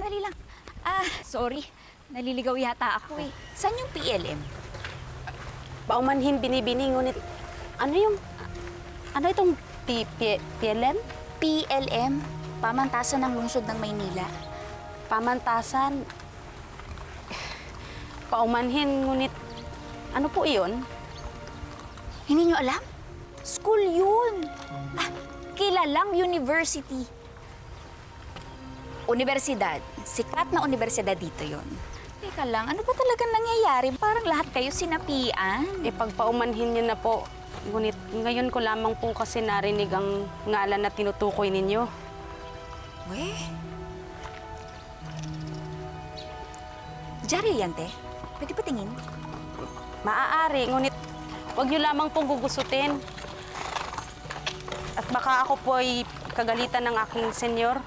Sandali lang. Sorry. Naliligaw yata ako eh. Saan yung PLM? Paumanhin binibini, ngunit ano itong PLM? PLM? Pamantasan ng lungsod ng Maynila. Pamantasan. Paumanhin, ngunit ano po iyon? Hindi nyo alam? School yun. Kilalang university. Universidad. Sikat na universidad dito yon. Teka lang, ano ba talagang nangyayari? Parang lahat kayo sinapian. Pagpaumanhin niyo na po. Ngunit ngayon ko lamang po kasi narinig ang ngalan na tinutukoy ninyo. Weh? Diaryo yan, te. Pwede pa tingin? Maaari, ngunit huwag niyo lamang pong gugustutin. At baka ako po ay kagalitan ng aking senyor.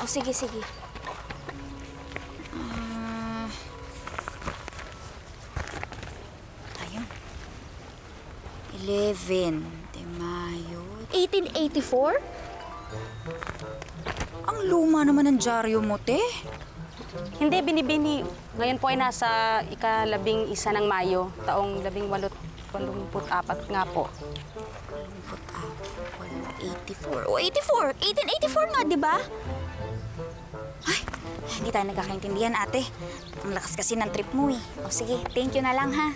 Sige, sige. Ayun. 11 de Mayo. 1884? Ang luma naman ng dyaryo mo, te. Hindi, binibini. Ngayon po ay nasa ika-11 ng Mayo, taong 1884 nga po. 84. Oh, 84! 1884 nga, di ba? Ay, hindi tayo nagkakaintindihan, ate. Ang lakas kasi ng trip mo, eh. Sige, thank you na lang, ha?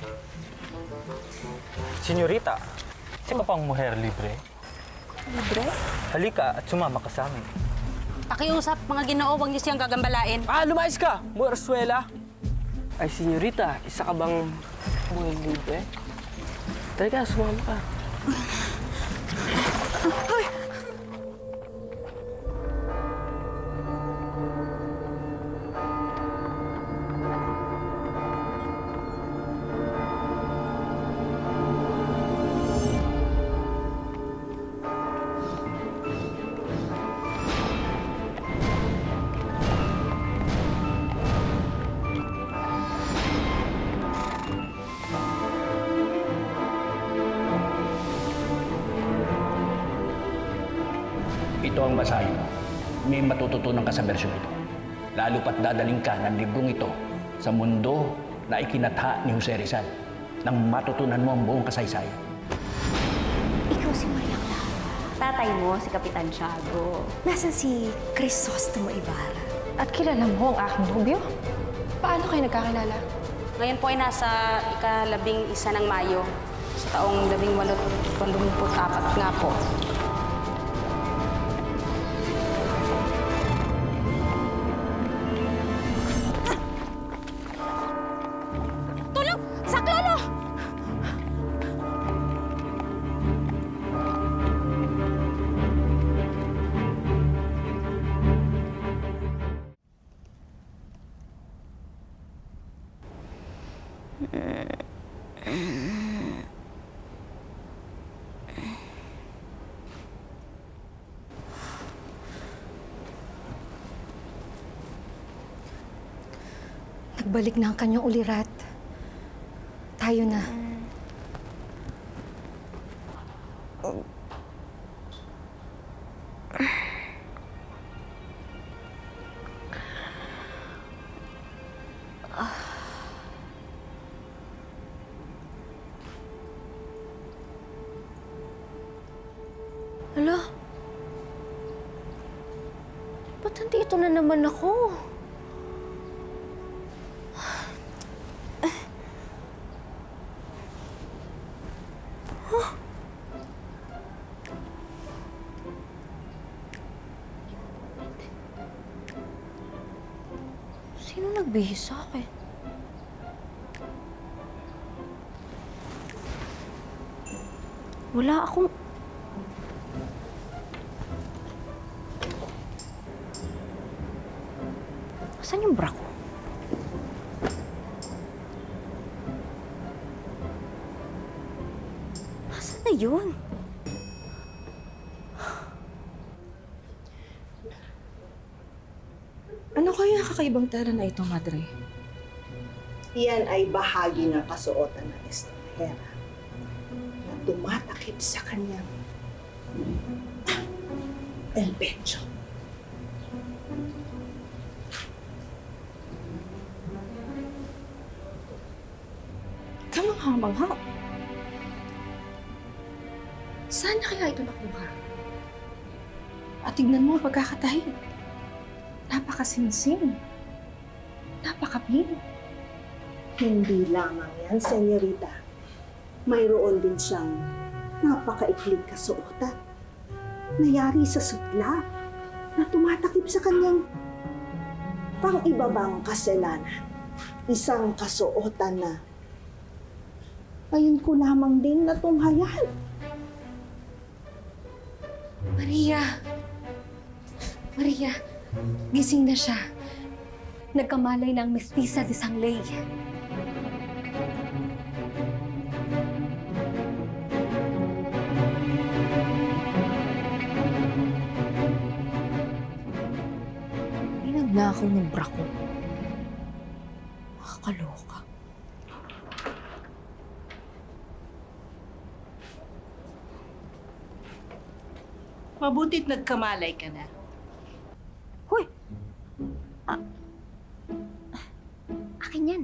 Senyorita, sino pang muher libre? Libre? Halika at sumama ka sa amin. Pakiusap, mga ginoo, huwag niyo siyang gagambalain. Lumayas ka, Muerzuela! Ay, senyorita, isa ka bang muher libre? Talaga, sumama ka. Ito ang basahin mo. May matututunan ka sa bersyon ito. Lalo pat dadaling ka ng librong ito sa mundo na ikinatha ni Jose Rizal nang matutunan mo ang buong kasaysayan. Ikaw si Mariang Lara. Tatay mo, si Kapitan Tiago. Nasaan si Crisostomo Ibarra? At kilala mo ang aking nobyo? Paano kayo nagkakilala? Ngayon po ay nasa ika-11 ng Mayo, sa taong 1884 nga po. Tulong! Saklolo! Nagbalik na ang kanyang ulirat. Tayo na. Hala? Ba't nandito na naman ako? Sino nagbihis sa akin? Wala akong... Saan yung bra ko? Nasaan na yun? Ano kaya kakaibang tela na ito, Madre? Yan ay bahagi ng kasuotan ng estranghera na tumatakip sa kanyang el pecho. Kamangha-mangha. Saan na kaya ito nakuha? At tignan mo ang pagkakatahi. Napakasinsin. Napakapin. Hindi lamang yan, senyorita. Mayroon din siyang napakaikling kasuotan. Nayari sa sutla na tumatakip sa kanyang pang-ibabang kasalanan. Isang kasuotan na ayun ko lamang din natunghayan. Maria! Maria, gising na siya. Nagkamalay ng Mestiza de Sangley. Pinagnakaw ng brako. Nakakaloka. Mabutit nagkamalay ka na. Hoy! Akin yan.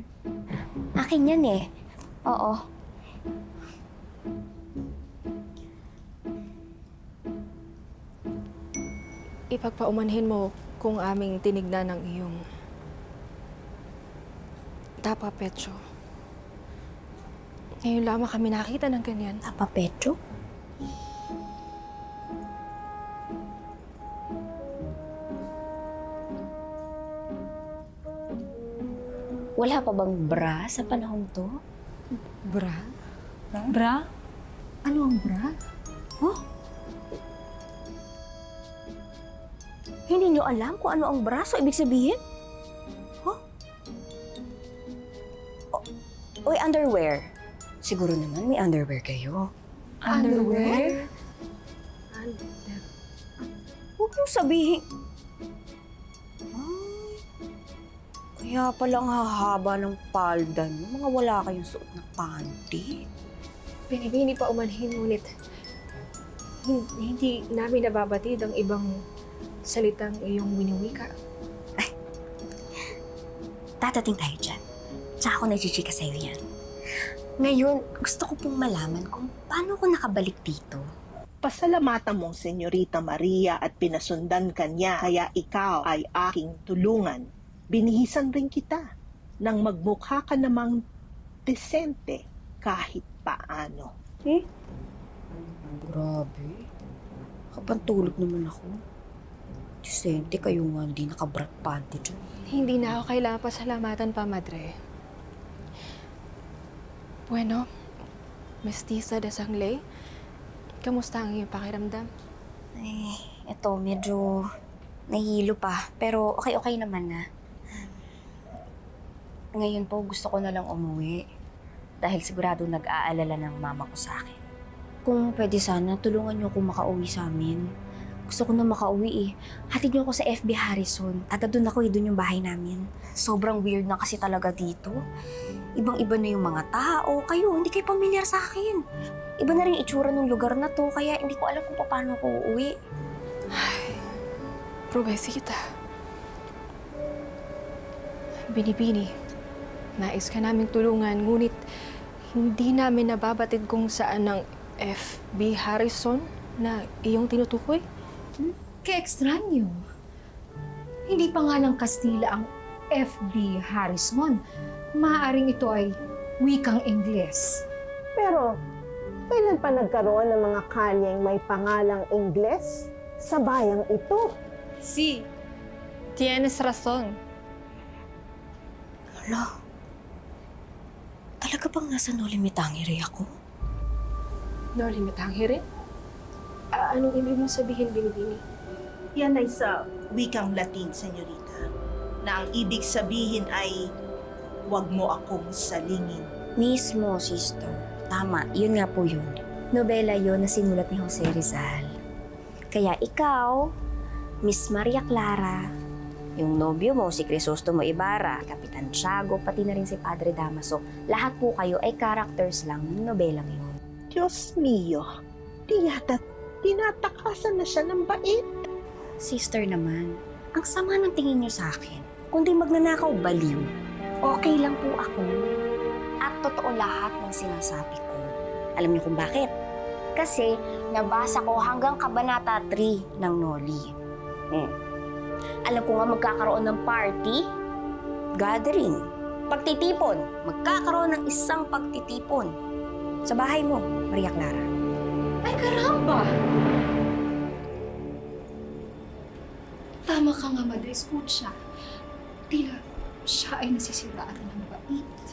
Akin yan eh. Oo. Ipagpaumanhin mo kung aming tinignan ng iyong tapa petso. Ngayon lamang kami nakita ng ganyan. Tapa Petro? Wala pa bang bra sa panahon to? Bra? Bra? Ano ang bra? Huh? Hindi nyo alam kung ano ang bra? So, ibig sabihin? Huh? Oy, underwear. Siguro naman may underwear kayo. Underwear? Huwag mong sabihin. Ay, kaya palang hahaba ng palda niyo. Mga wala kayong suot na panty. Binibini pa umanhin, ngunit hindi namin nababatid ang ibang salitang iyong winiwika. Tatating tayo dyan. Tsaka ako nagchichika sa'yo yan. Ngayon, gusto ko pong malaman kung paano ko nakabalik dito. Pasalamatan mong Senyorita Maria at pinasundan ka niya, kaya ikaw ay aking tulungan. Binihisan rin kita nang magmukha ka namang desente kahit paano. Grabe. Kapantulog naman ako. Disente kayo nga, hindi nakabrat panty dyan. Hindi na ako kailangan pasalamatan pa, Madre. Bueno, Mestiza de Sangley, kamusta ang iyong pakiramdam? Eh, eto, medyo nahihilo pa. Pero okay naman na. Ngayon po, gusto ko na lang umuwi. Dahil sigurado nag-aalala ng mama ko sa akin. Kung pwede sana, tulungan niyo akong makauwi sa amin. Gusto ko na makauwi eh. Hatid niyo ako sa FB Harrison. Taga doon ako eh, doon yung bahay namin. Sobrang weird na kasi talaga dito. Ibang-iba na yung mga tao. Kayo, hindi kayo pamilyar sa akin. Iba na rin yung itsura ng lugar na to, kaya hindi ko alam kung paano ako uuwi. Provesita. Binibini, nais ka naming tulungan, ngunit hindi namin nababatid kung saan ang FB Harrison na iyong tinutukoy. Ka-extraño. Hindi pa nga ng Kastila ang FB Harrison. Maaaring ito ay wikang Ingles. Pero, kailan pa nagkaroon ng mga kanyang may pangalang Ingles sa bayang ito? Sí, tienes razón. Hala, talaga bang nasa No Limitangere ako? No limitangere? Anong ibig mong sabihin, Binibini? Yan ay sa wikang Latin, senyorita, na ang ibig sabihin ay huwag mo akong salingin. Mismo, sister. Tama, yun nga po yun. Nobela yun na sinulat ni Jose Rizal. Kaya ikaw, Miss Maria Clara, yung nobyo mo, si Crisostomo Ibarra, Kapitan Tiago, pati na rin si Padre Damaso, lahat po kayo ay characters lang ng nobelang yun. Diyos mio, di yata tinatakasan na siya ng bait. Sister naman, ang sama ng tingin niyo sa akin. Kung di magnanakaw, baliw. Okay lang po ako. At totoo lahat ng sinasabi ko. Alam niyo kung bakit? Kasi nabasa ko hanggang kabanata 3 ng Noli. Alam ko nga magkakaroon ng party, gathering, pagtitipon. Magkakaroon ng isang pagtitipon sa bahay mo, Maria Clara. Ay, karamba! Tama ka nga, Madre Escucha. Tila siya ay nasisiraan ng bait.